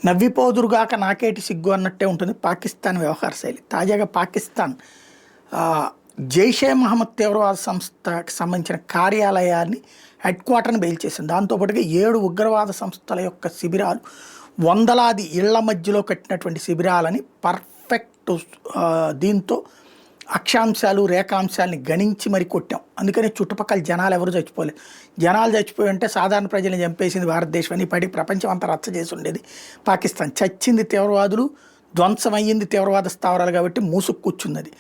నవ్విపోదురుగాక నాకేటి సిగ్గు అన్నట్టే ఉంటుంది పాకిస్తాన్ వ్యవహార శైలి. తాజాగా పాకిస్తాన్ జైషే మహమ్మద్ తీవ్రవాద సంస్థకి సంబంధించిన కార్యాలయాన్ని హెడ్ క్వార్టర్ని బెయిల్చేసింది. దాంతోపాటుగా 7 ఉగ్రవాద సంస్థల యొక్క శిబిరాలు, వందలాది ఇళ్ల మధ్యలో కట్టినటువంటి శిబిరాలని పర్ఫెక్ట్ దీంతో అక్షాంశాలు రేఖాంశాలని గణించి మరి కొట్టాం. అందుకని చుట్టుపక్కల జనాలు ఎవరు చచ్చిపోలేదు. జనాలు చచ్చిపోయి అంటే సాధారణ ప్రజల్ని చంపేసింది భారతదేశం అని పడి ప్రపంచం అంతా రచ్చ చేసి ఉండేది పాకిస్తాన్. చచ్చింది తీవ్రవాదులు, ధ్వంసమయ్యింది తీవ్రవాద స్థావరాలు కాబట్టి మూసుకు కూర్చున్నది.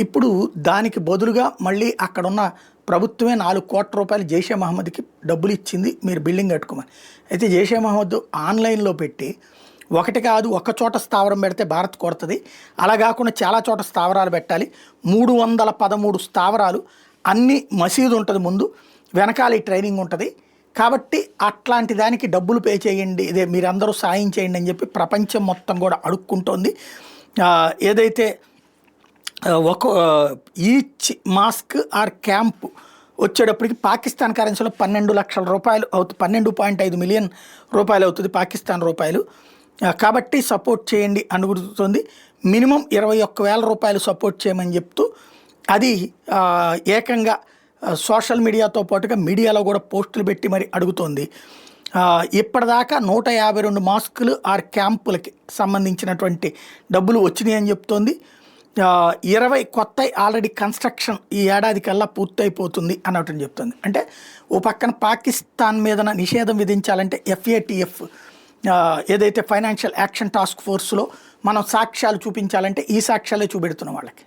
ఇప్పుడు దానికి బదులుగా మళ్ళీ అక్కడున్న ప్రభుత్వమే 4 కోట్ల రూపాయలు జైషే మహమ్మద్కి డబ్బులు ఇచ్చింది, మీరు బిల్డింగ్ కట్టుకోమని. అయితే జైషే మహమ్మద్ ఆన్లైన్లో పెట్టి ఒకటి కాదు ఒక చోట స్థావరం పెడితే భారత్ కొడుతుంది, అలా కాకుండా చాలా చోట స్థావరాలు పెట్టాలి. 313 స్థావరాలు, అన్ని మసీదు ఉంటుంది ముందు, వెనకాల ఈ ట్రైనింగ్ ఉంటుంది. కాబట్టి అట్లాంటి దానికి డబ్బులు పే చేయండి, ఇదే మీరందరూ సాయం చేయండి అని చెప్పి ప్రపంచం మొత్తం కూడా అడుక్కుంటోంది. ఏదైతే ఈచ్ మాస్క్ ఆర్ క్యాంప్ వచ్చేటప్పటికి పాకిస్తాన్ కరెన్సీలో 12 లక్షల రూపాయలు అవుతుంది, 12.5 మిలియన్ రూపాయలు అవుతుంది పాకిస్తాన్ రూపాయలు. కాబట్టి సపోర్ట్ చేయండి అనుకుంటుంది. మినిమం 21,000 రూపాయలు సపోర్ట్ చేయమని చెప్తూ అది ఏకంగా సోషల్ మీడియాతో పాటుగా మీడియాలో కూడా పోస్టులు పెట్టి మరి అడుగుతోంది. ఇప్పటిదాకా 152 మాస్కులు ఆర్ క్యాంపులకి సంబంధించినటువంటి డబ్బులు వచ్చినాయి అని చెప్తోంది. 20 కొత్త ఆల్రెడీ కన్స్ట్రక్షన్ ఈ ఏడాది కల్లా పూర్తయిపోతుంది అన్నట్టు చెప్తుంది. అంటే ఓ పక్కన పాకిస్తాన్ మీద నిషేధం విధించాలంటే FATF ఏదైతే ఫైనాన్షియల్ యాక్షన్ టాస్క్ ఫోర్స్లో మనం సాక్ష్యాలు చూపించాలంటే ఈ సాక్ష్యాలే చూపెడుతున్నాం వాళ్ళకి.